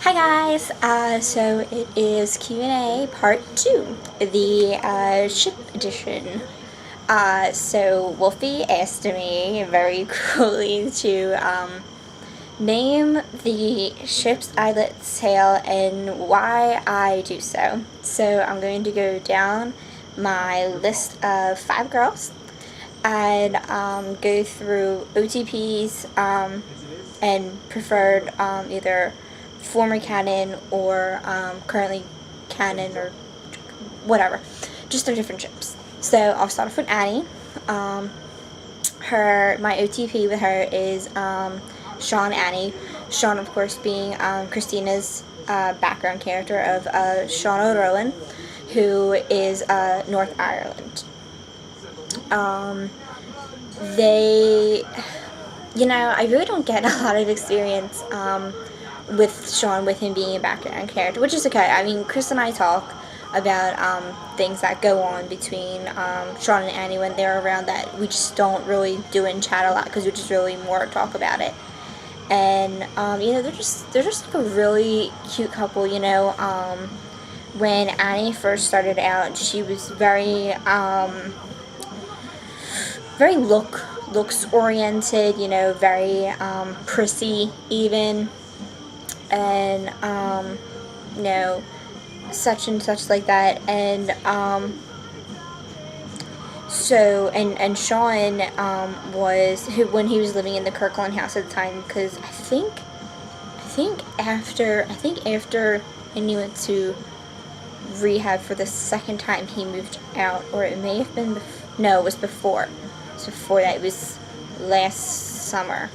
Hi guys, so it is Q&A part 2, the ship edition. So Wolfie asked me very cruelly to name the ship's eyelet sail and why I do so. So I'm going to go down my list of 5 girls and go through OTPs and preferred either former canon or currently canon or whatever, just their different ships. So I'll start off with Annie. My OTP with her is Sean Annie. Sean, of course, being Christina's background character of Sean O'Rowan, who is North Ireland. They, I really don't get a lot of experience with Sean, with him being a background character, which is okay. I mean, Chris and I talk about things that go on between Sean and Annie when they're around that we just don't really do in chat a lot because we just really more talk about it. And they're just like a really cute couple. When Annie first started out, she was very looks oriented, very prissy even, and such and such like that. And Sean was who when he was living in the Kirkland house at the time, because I think after he went to rehab for the second time he moved out, or it may have been no, it was before. So before that, it was last summer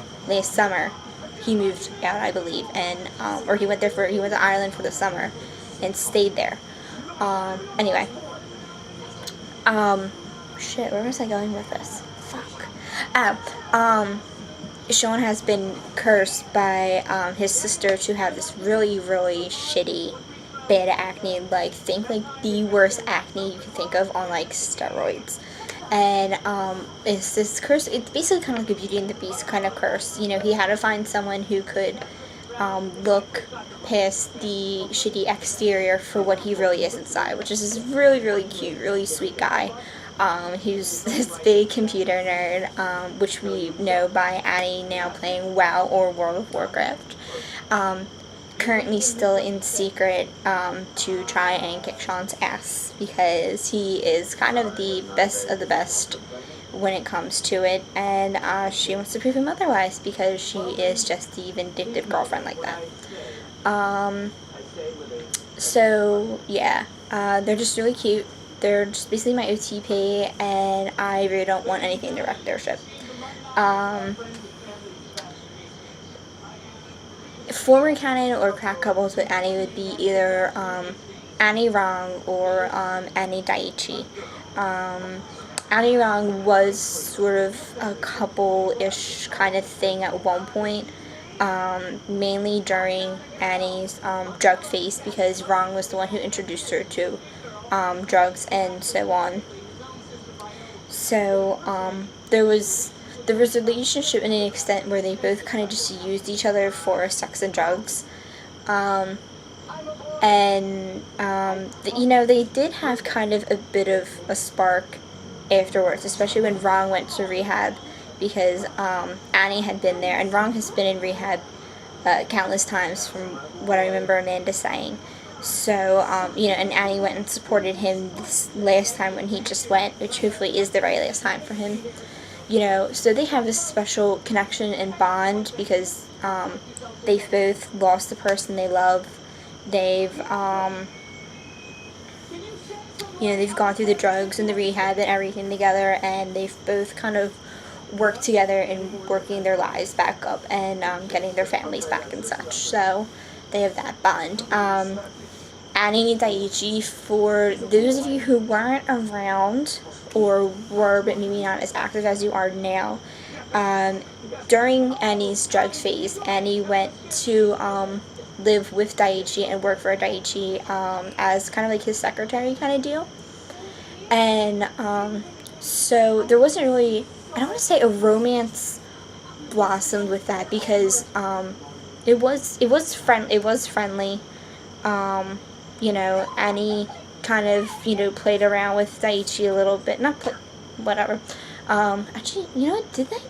he moved out, I believe, and or he went to Ireland for the summer and stayed there. Anyway, shit, where was I going with this? Fuck. Sean has been cursed by his sister to have this really, really shitty bad acne, think the worst acne you can think of on steroids. And it's this curse. It's basically kind of like a Beauty and the Beast kind of curse. He had to find someone who could look past the shitty exterior for what he really is inside, which is this really, really cute, really sweet guy. He's this big computer nerd, which we know by Annie now playing WoW or World of Warcraft. Currently still in secret to try and kick Sean's ass, because he is kind of the best of the best when it comes to it, and she wants to prove him otherwise because she is just the vindictive girlfriend like that. So yeah, they're just really cute. They're just basically my OTP, and I really don't want anything to wreck their ship. Former canon or crack couples with Annie would be either Annie Rong or Annie Daiichi. Annie Rong was sort of a couple-ish kind of thing at one point, mainly during Annie's drug phase, because Rong was the one who introduced her to drugs and so on. So there was a relationship in an extent where they both kind of just used each other for sex and drugs. They did have kind of a bit of a spark afterwards, especially when Rong went to rehab, because Annie had been there, and Rong has been in rehab countless times from what I remember Amanda saying. So, and Annie went and supported him this last time when he just went, which hopefully is the very last time for him. So they have this special connection and bond because they've both lost the person they love. They've, they've gone through the drugs and the rehab and everything together, and they've both kind of worked together in working their lives back up and getting their families back and such. So they have that bond. Annie Daiichi, for those of you who weren't around or were but maybe not as active as you are now, during Annie's drug phase, Annie went to live with Daiichi and work for Daiichi as kind of like his secretary kind of deal. And so there wasn't really, I don't want to say a romance blossomed with that, because it was friendly. You know, Annie kind of, you know, played around with Daichi a little bit. Not play, whatever. Actually, you know what? Did they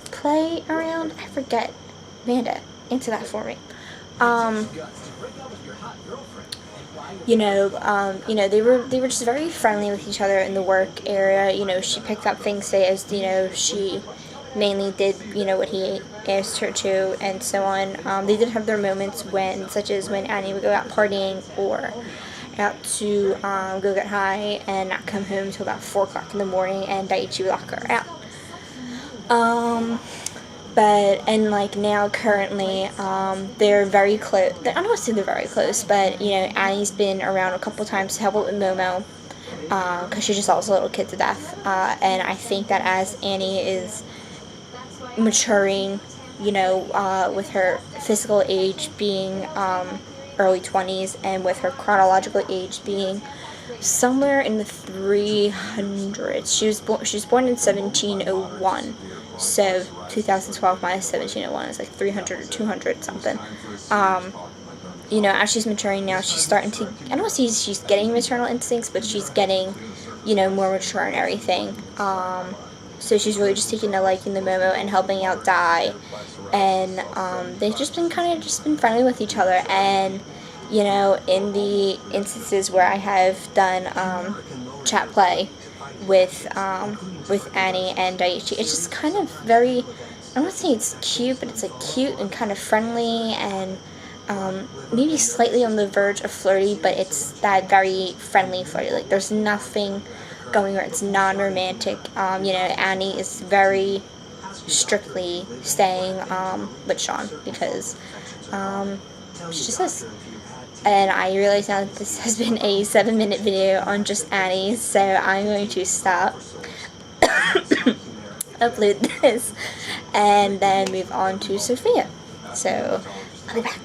play around? I forget. Amanda, answer that for me. You know, they were just very friendly with each other in the work area. You know, she picked up things, say, as, you know, she mainly did, you know, what he asked her to, and so on. They did have their moments when, such as when Annie would go out partying or out to go get high and not come home till about 4 o'clock in the morning, and Daiichi would lock her out. And like now currently, they're very close. I don't want to say they're very close, but you know, Annie's been around a couple times to help out with Momo, because she just loves a little kid to death. And I think that as Annie is maturing, you know, with her physical age being early 20s, and with her chronological age being somewhere in the 300s. She was born in 1701, so 2012 minus 1701 is like 300 or 200 something. You know, as she's maturing now, she's starting to, I don't want to say she's getting maternal instincts, but she's getting, you know, more mature and everything. So she's really just taking a liking to Momo and helping out Dai, and they've just been been friendly with each other. And you know, in the instances where I have done chat play with Annie and Daiichi, it's just kind of very, I don't want to say it's cute, but it's like cute and kind of friendly, and maybe slightly on the verge of flirty, but it's that very friendly flirty. Like there's nothing going where it's non-romantic. You know, Annie is very strictly staying with Sean because she just is. And I realize now that this has been a 7-minute video on just Annie, so I'm going to stop, upload this, and then move on to Sophia. So, I'll be back.